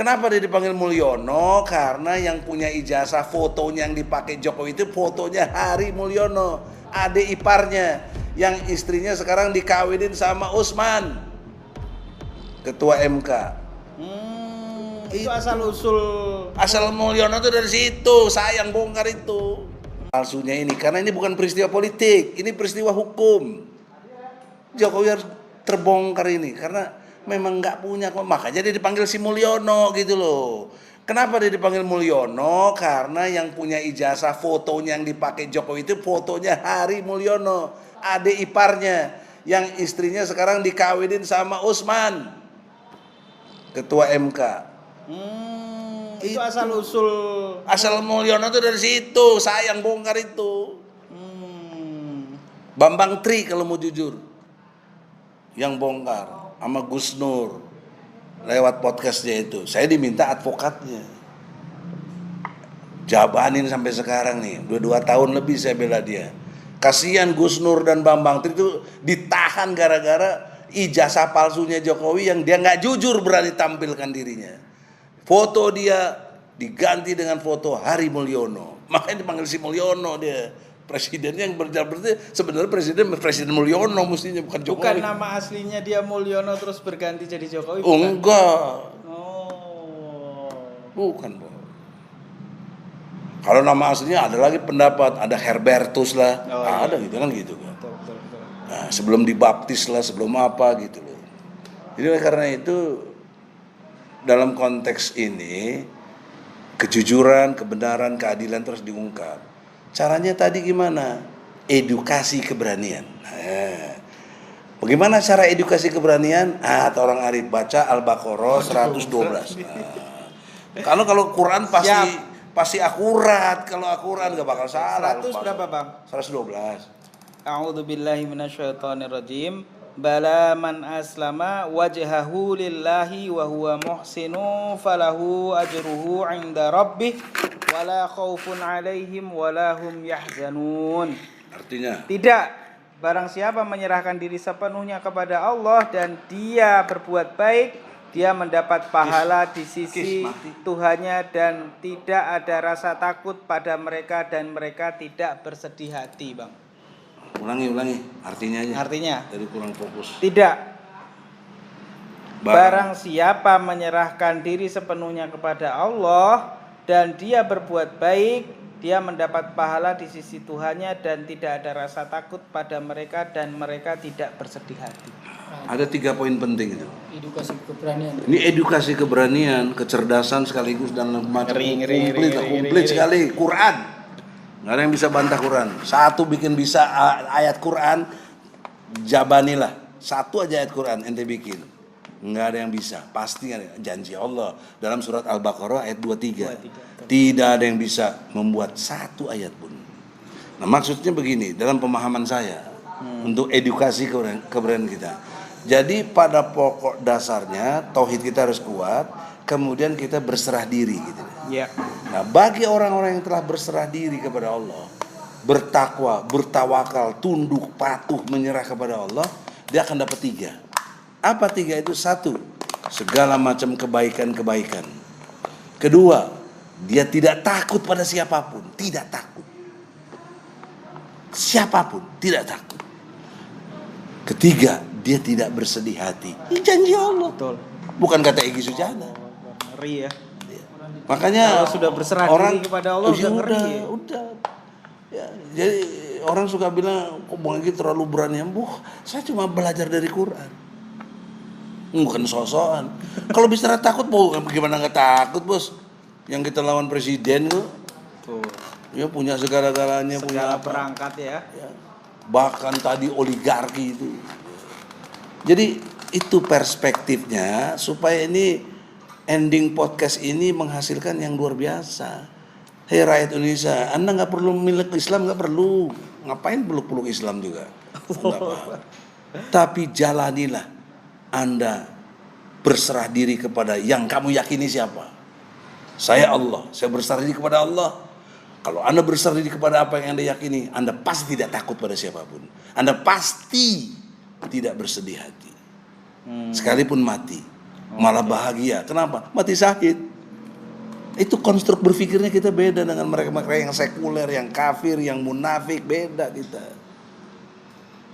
Kenapa dia dipanggil Mulyono? Karena yang punya ijazah fotonya yang dipakai Jokowi itu fotonya Hari Mulyono, adik iparnya, yang istrinya sekarang dikawinin sama Usman, ketua MK. Itu asal Mulyono itu dari situ, saya yang bongkar itu. Palsunya ini, karena ini bukan peristiwa politik, ini peristiwa hukum. Jokowi harus terbongkar ini, karena memang nggak punya, makanya dia dipanggil si Mulyono gitu loh. Kenapa dia dipanggil Mulyono? Karena yang punya ijazah fotonya yang dipakai Jokowi itu fotonya Hari Mulyono, adik iparnya, yang istrinya sekarang dikawinin sama Usman, ketua MK. Itu asal Mulyono itu dari situ, saya yang bongkar itu. Bambang Tri kalau mau jujur, yang bongkar sama Gus Nur lewat podcastnya itu. Saya diminta advokatnya, jabanin sampai sekarang nih, 2 tahun lebih saya bela dia. Kasihan Gus Nur dan Bambang Tri itu ditahan gara-gara ijazah palsunya Jokowi yang dia nggak jujur berani tampilkan dirinya. Foto dia diganti dengan foto Hari Mulyono, makanya dipanggil si Mulyono dia. Presidennya yang berarti sebenarnya presiden Mulyono mestinya, bukan Jokowi. Bukan nama aslinya dia Mulyono terus berganti jadi Jokowi. Oh, enggak. Bukan, Bro. Kalau nama aslinya ada lagi pendapat, ada Herbertus lah, ada gitu kan gitu kan. Betul. Nah, sebelum dibaptis lah, sebelum apa gitu loh. Jadi karena itu dalam konteks ini kejujuran, kebenaran, keadilan terus diungkap. Caranya tadi gimana? Edukasi keberanian. Nah, bagaimana cara edukasi keberanian? Atau orang arif baca Al-Baqarah 112. Nah, kalau Quran pasti akurat. Kalau akurat gak bakal salah. 100 berapa, Bang? 112. A'udzubillahi minasyaitonirrajim. Bala man aslama wajhahu lillahi wa huwa muhsinu falahu ajruhu 'inda rabbih wala khaufun 'alaihim wala hum yahzanun. Artinya? Tidak, barang siapa menyerahkan diri sepenuhnya kepada Allah dan dia berbuat baik, dia mendapat pahala di sisi Tuhannya dan tidak ada rasa takut pada mereka dan mereka tidak bersedih hati, Bang. Ulangi artinya aja. Artinya? Jadi kurang fokus. Tidak. Barang siapa menyerahkan diri sepenuhnya kepada Allah dan dia berbuat baik, dia mendapat pahala di sisi Tuhannya dan tidak ada rasa takut pada mereka dan mereka tidak bersedih hati. Ada 3 poin penting itu. Edukasi keberanian. Ini edukasi keberanian, kecerdasan sekaligus dan komplit sekali. Quran. Nggak ada yang bisa bantah Quran. Satu bikin bisa ayat Quran, jabanilah. Satu aja ayat Quran ente bikin. Nggak ada yang bisa. Pasti ada. Janji Allah dalam surat Al-Baqarah ayat 23. Tidak ada yang bisa membuat satu ayat pun. Nah, maksudnya begini, dalam pemahaman saya, untuk edukasi keberanian kita. Jadi pada pokok dasarnya tauhid kita harus kuat, kemudian kita berserah diri gitu. Ya. Nah, bagi orang-orang yang telah berserah diri kepada Allah, bertakwa, bertawakal, tunduk, patuh, menyerah kepada Allah, dia akan dapat 3. Apa 3 itu? 1, segala macam kebaikan-kebaikan. Kedua, dia tidak takut pada siapapun, tidak takut. Siapapun tidak takut. Ketiga, dia tidak bersedih hati. Ini janji Allah. Betul. Bukan kata Egy Sujana. Ngeri ya. Makanya kalau sudah berserah diri kepada Allah udah ngeri. Udah. Ya, jadi orang suka bilang, kok Bang Egy terlalu berani. Saya cuma belajar dari Quran. Bukan sosokan. Kalau bicara takut, gimana nggak takut, Bos? Yang kita lawan presiden tuh. Ya punya segala-galanya, punya apa? Perangkat ya. Bahkan tadi oligarki itu. Jadi itu perspektifnya supaya ini ending podcast ini menghasilkan yang luar biasa. Hei rakyat Indonesia, Anda nggak perlu milik Islam, nggak perlu. Ngapain peluk-peluk Islam juga? Tapi jalanilah Anda berserah diri kepada yang kamu yakini siapa. Saya Allah, saya berserah diri kepada Allah. Kalau Anda berserah diri kepada apa yang Anda yakini, Anda pasti tidak takut pada siapapun. Anda pasti tidak bersedih hati. Sekalipun mati. malah bahagia. Kenapa? Mati syahid. Itu konstruk berpikirnya kita beda dengan mereka-mereka yang sekuler, yang kafir, yang munafik, beda kita.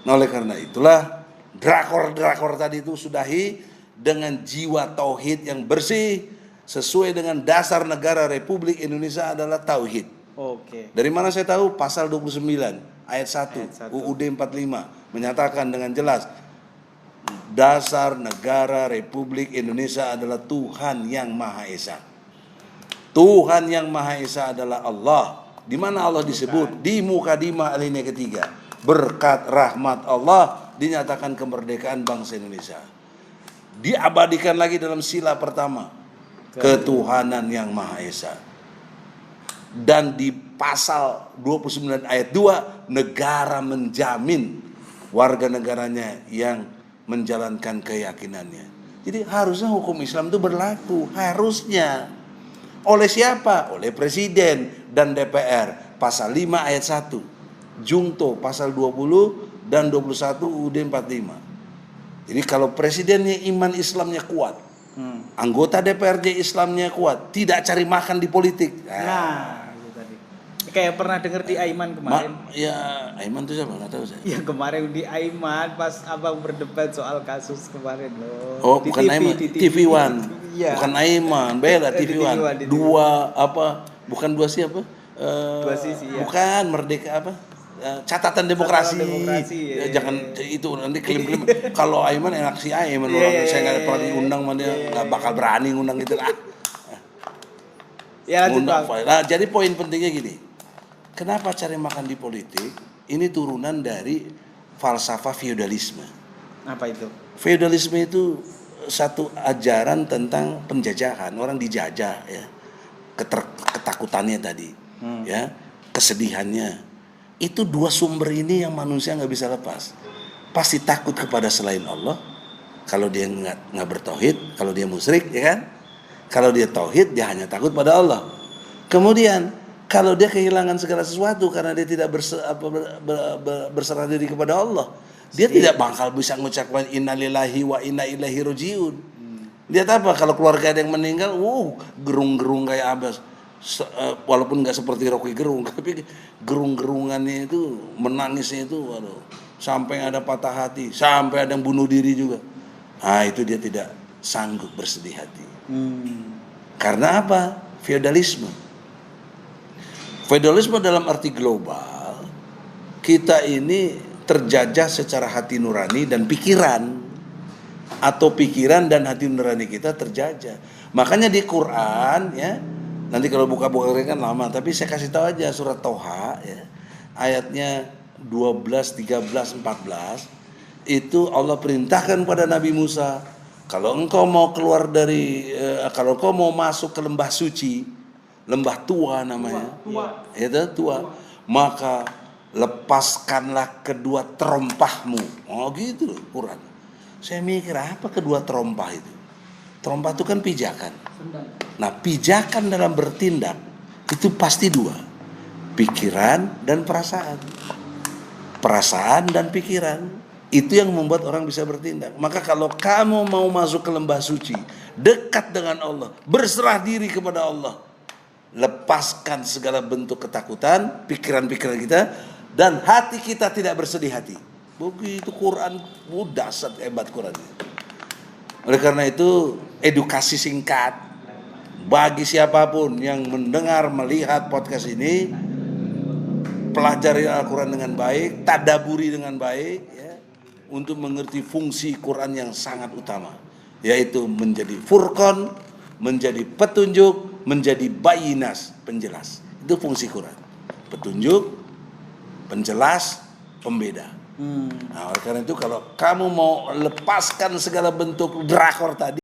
Nah, oleh karena itulah drakor tadi itu sudahi dengan jiwa tauhid yang bersih sesuai dengan dasar negara Republik Indonesia adalah tauhid. Oke. Dari mana saya tahu? Pasal 29 ayat 1 UUD 45 menyatakan dengan jelas dasar negara Republik Indonesia adalah Tuhan yang Maha Esa. Tuhan yang Maha Esa adalah Allah. Di mana Allah disebut? Di Mukadimah alinea ketiga. Berkat rahmat Allah dinyatakan kemerdekaan bangsa Indonesia. Diabadikan lagi dalam sila pertama, ketuhanan yang Maha Esa. Dan di pasal 29 ayat 2, negara menjamin warga negaranya yang menjalankan keyakinannya. Jadi harusnya hukum Islam itu berlaku, harusnya. Oleh siapa? Oleh Presiden dan DPR. Pasal 5 ayat 1. Jungto pasal 20 dan 21 UUD 45. Jadi kalau presidennya iman Islamnya kuat, anggota DPRD Islamnya kuat, tidak cari makan di politik. Nah, itu tadi. Kayak pernah dengar di Aiman kemarin. Ya, Aiman itu siapa? Nggak tahu saya. Ya kemarin di Aiman pas abang berdebat soal kasus kemarin loh. Oh, di bukan TV, Aiman, di TV One. Iya. Bukan Aiman, beda Di TV TV One. One, di TV. Dua apa? Bukan dua siapa? Dua sisi ya. Bukan Merdeka apa? Catatan demokrasi. Catatan demokrasi, ya. Jangan itu nanti klaim-klaim. Kalau Aiman enak si Aiman orang saya nggak pernah diundang sama dia, nggak bakal berani ngundang gitu lah. Ya lanjut Bang. Nah, jadi poin pentingnya gini. Kenapa cari makan di politik? Ini turunan dari falsafah feodalisme. Apa itu? Feodalisme itu satu ajaran tentang penjajahan, orang dijajah ya. Ketakutannya tadi, ya, kesedihannya. Itu dua sumber ini yang manusia nggak bisa lepas. Pasti takut kepada selain Allah. Kalau dia nggak bertauhid, kalau dia musyrik, ya kan? Kalau dia tauhid, dia hanya takut pada Allah. Kemudian kalau dia kehilangan segala sesuatu karena dia tidak berserah diri kepada Allah, dia tidak bakal bisa mengucapkan innalillahi wa inna ilaihi rajiun. Lihat apa kalau keluarga ada yang meninggal, gerung-gerung kayak Abbas. Walaupun nggak seperti Rocky Gerung, tapi gerung-gerungannya itu, menangisnya itu, waduh, sampai ada patah hati, sampai ada yang bunuh diri juga. Nah, itu dia tidak sanggup bersedih hati. Karena apa? Feodalisme. Feodalisme dalam arti global, kita ini terjajah secara hati nurani dan pikiran, atau pikiran dan hati nurani kita terjajah. Makanya di Quran ya. Nanti kalau buka-buka kan lama, tapi saya kasih tahu aja surat Toha ya, ayatnya 12, 13, 14 itu Allah perintahkan pada Nabi Musa, kalau engkau mau keluar dari kalau engkau mau masuk ke lembah suci, lembah tua namanya, tua, maka lepaskanlah kedua terompahmu. Oh gitu loh Quran. Saya mikir apa kedua terompah itu? Terompah itu kan pijakan. Nah, pijakan dalam bertindak itu pasti dua, pikiran dan perasaan. Perasaan dan pikiran itu yang membuat orang bisa bertindak. Maka kalau kamu mau masuk ke lembah suci, dekat dengan Allah, berserah diri kepada Allah, lepaskan segala bentuk ketakutan, pikiran-pikiran kita, dan hati kita tidak bersedih hati. Begitu Quran, dasar hebat Qurannya. Oleh karena itu, edukasi singkat bagi siapapun yang mendengar, melihat podcast ini, pelajari Al-Quran dengan baik, tadaburi dengan baik, ya, untuk mengerti fungsi Quran yang sangat utama, yaitu menjadi furqan, menjadi petunjuk, menjadi bayinas, penjelas. Itu fungsi Quran. Petunjuk, penjelas, pembeda. Nah, oleh karena itu kalau kamu mau lepaskan segala bentuk drakor tadi,